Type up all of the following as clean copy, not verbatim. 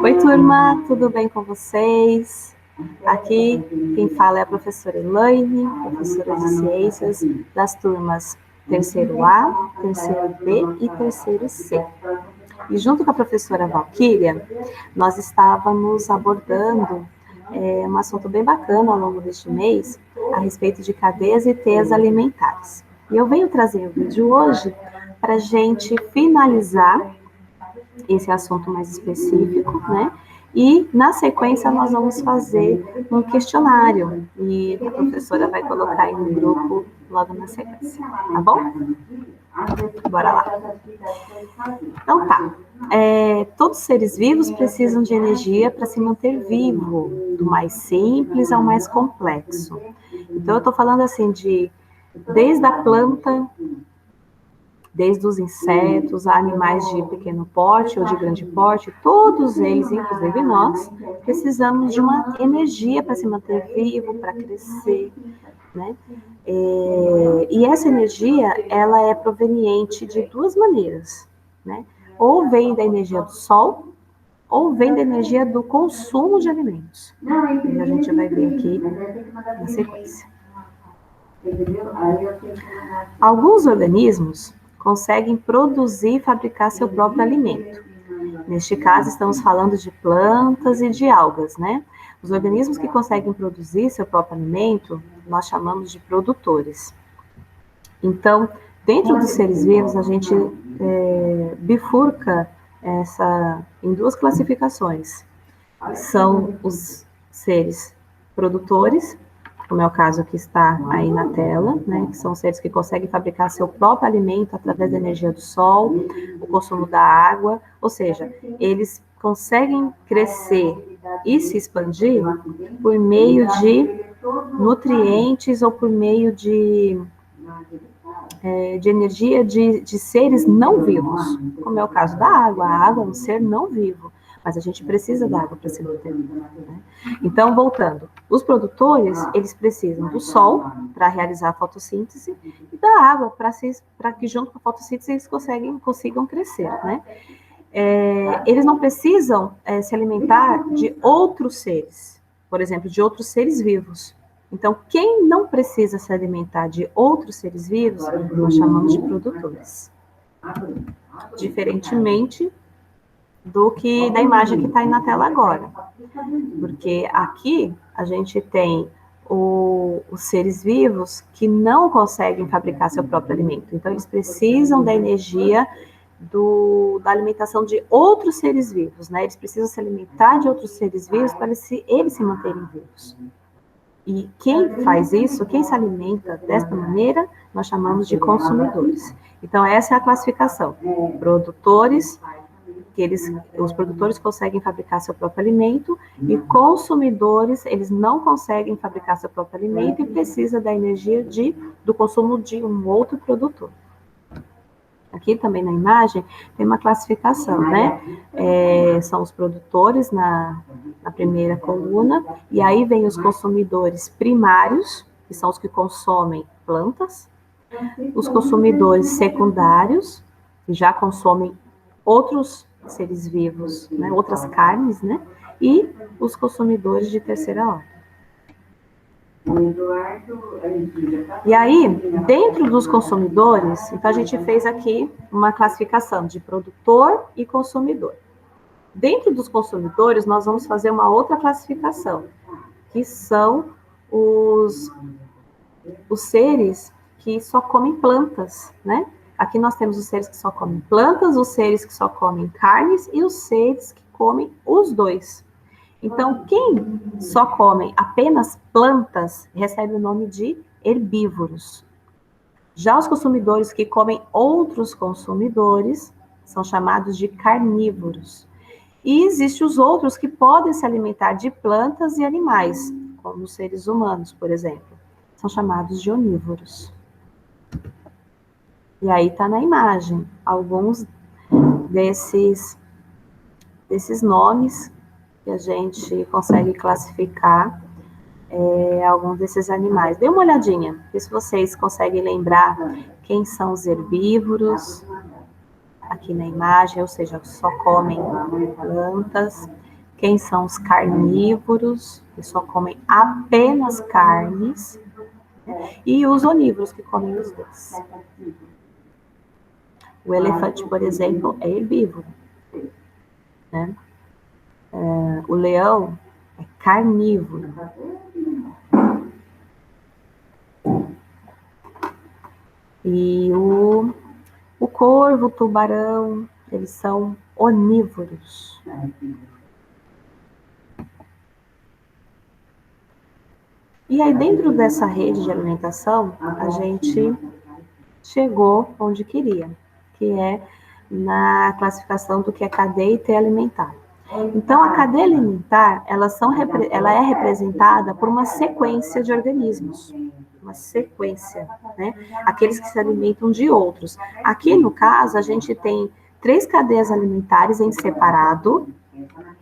Oi, turma, tudo bem com vocês? Aqui quem fala é a professora Elaine, professora de Ciências das turmas terceiro A, terceiro B e terceiro C. E junto com a professora Valquíria, nós estávamos abordando um assunto bem bacana ao longo deste mês, a respeito de cadeias e teias alimentares. E eu venho trazer o vídeo hoje para a gente finalizar esse assunto mais específico, né? E, na sequência, nós vamos fazer um questionário e a professora vai colocar aí no grupo logo na sequência, tá bom? Bora lá. Então tá. Todos os seres vivos precisam de energia para se manter vivo, do mais simples ao mais complexo. Então, eu estou falando assim desde a planta, desde os insetos, a animais de pequeno porte ou de grande porte, todos eles, inclusive nós, precisamos de uma energia para se manter vivo, para crescer, né? E essa energia, ela é proveniente de duas maneiras, né? Ou vem da energia do sol, ou vem da energia do consumo de alimentos. E a gente vai ver aqui na sequência. Alguns organismos conseguem produzir e fabricar seu próprio alimento. Neste caso, estamos falando de plantas e de algas, né? Os organismos que conseguem produzir seu próprio alimento, nós chamamos de produtores. Então, dentro dos seres vivos, a gente bifurca em duas classificações. São os seres produtores, como é o caso que está aí na tela, né, que são seres que conseguem fabricar seu próprio alimento através da energia do sol, o consumo da água, ou seja, eles conseguem crescer e se expandir por meio de nutrientes ou por meio de energia de seres não vivos, como é o caso da água. A água é um ser não vivo, mas a gente precisa da água para se manter vivo, né? Então, voltando, os produtores, eles precisam do sol para realizar a fotossíntese e da água para que junto com a fotossíntese eles consigam crescer, né? Eles não precisam se alimentar de outros seres, por exemplo, de outros seres vivos. Então, quem não precisa se alimentar de outros seres vivos, nós chamamos de produtores. Diferentemente da imagem que está aí na tela agora. Porque aqui a gente tem os seres vivos que não conseguem fabricar seu próprio alimento. Então, eles precisam da energia da alimentação de outros seres vivos, né? Eles precisam se alimentar de outros seres vivos para eles se manterem vivos. E quem faz isso, quem se alimenta desta maneira, nós chamamos de consumidores. Então, essa é a classificação. Produtores, os produtores conseguem fabricar seu próprio alimento, e consumidores, eles não conseguem fabricar seu próprio alimento e precisam da energia do consumo de um outro produtor. Aqui também na imagem tem uma classificação, né? São os produtores na primeira coluna, e aí vem os consumidores primários, que são os que consomem plantas, os consumidores secundários, que já consomem outros seres vivos, né? Outras carnes, né? E os consumidores de terceira ordem. E aí, dentro dos consumidores, então a gente fez aqui uma classificação de produtor e consumidor. Dentro dos consumidores, nós vamos fazer uma outra classificação, que são os seres que só comem plantas, né? Aqui nós temos os seres que só comem plantas, os seres que só comem carnes e os seres que comem os dois. Então, quem só come apenas plantas recebe o nome de herbívoros. Já os consumidores que comem outros consumidores são chamados de carnívoros. E existem os outros que podem se alimentar de plantas e animais, como os seres humanos, por exemplo. São chamados de onívoros. E aí está na imagem alguns desses nomes que a gente consegue classificar alguns desses animais. Dê uma olhadinha, se vocês conseguem lembrar quem são os herbívoros, aqui na imagem, ou seja, só comem plantas. Quem são os carnívoros, que só comem apenas carnes, e os onívoros, que comem os dois. O elefante, por exemplo, é herbívoro, né? O leão é carnívoro. E o corvo, o tubarão, eles são onívoros. E aí, dentro dessa rede de alimentação, a gente chegou onde queria, que é na classificação do que é cadeia e teia alimentar. Então, a cadeia alimentar, ela é representada por uma sequência de organismos, uma sequência, né? Aqueles que se alimentam de outros. Aqui, no caso, a gente tem 3 cadeias alimentares em separado,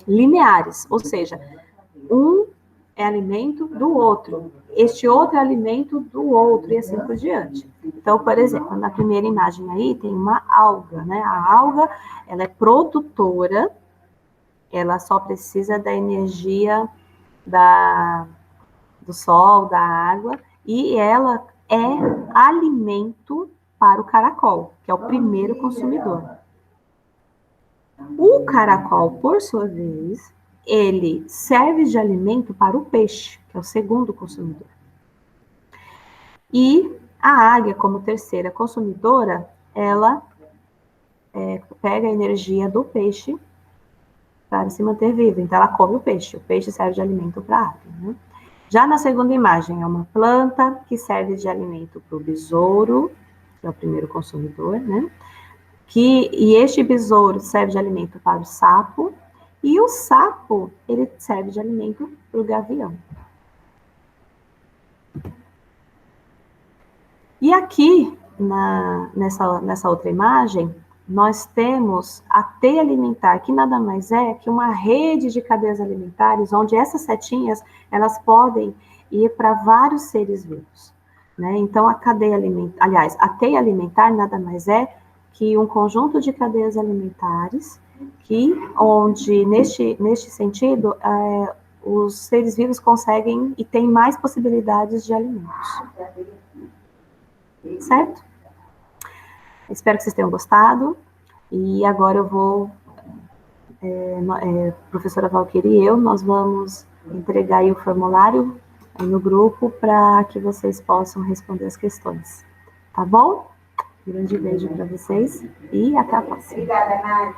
lineares, ou seja, um é alimento do outro, este outro é alimento do outro, e assim por diante. Então, por exemplo, na primeira imagem aí tem uma alga, né? A alga, ela é produtora, ela só precisa da energia do sol, da água, e ela é alimento para o caracol, que é o primeiro consumidor. O caracol, por sua vez, ele serve de alimento para o peixe, que é o segundo consumidor. E a águia, como terceira consumidora, ela pega a energia do peixe para se manter viva. Então, ela come o peixe serve de alimento para a águia, né? Já na segunda imagem, é uma planta que serve de alimento para o besouro, que é o primeiro consumidor, né? E este besouro serve de alimento para o sapo, e o sapo, ele serve de alimento para o gavião. E aqui, nessa outra imagem, nós temos a teia alimentar, que nada mais é que uma rede de cadeias alimentares, onde essas setinhas, elas podem ir para vários seres vivos, né? Então, a teia alimentar nada mais é que um conjunto de cadeias alimentares, onde, neste sentido, os seres vivos conseguem e têm mais possibilidades de alimentos. Certo? Espero que vocês tenham gostado. E agora eu vou, professora Valquíria e eu, nós vamos entregar aí o formulário no grupo para que vocês possam responder as questões. Tá bom? Um grande beijo para vocês e até a próxima. Obrigada, Mari.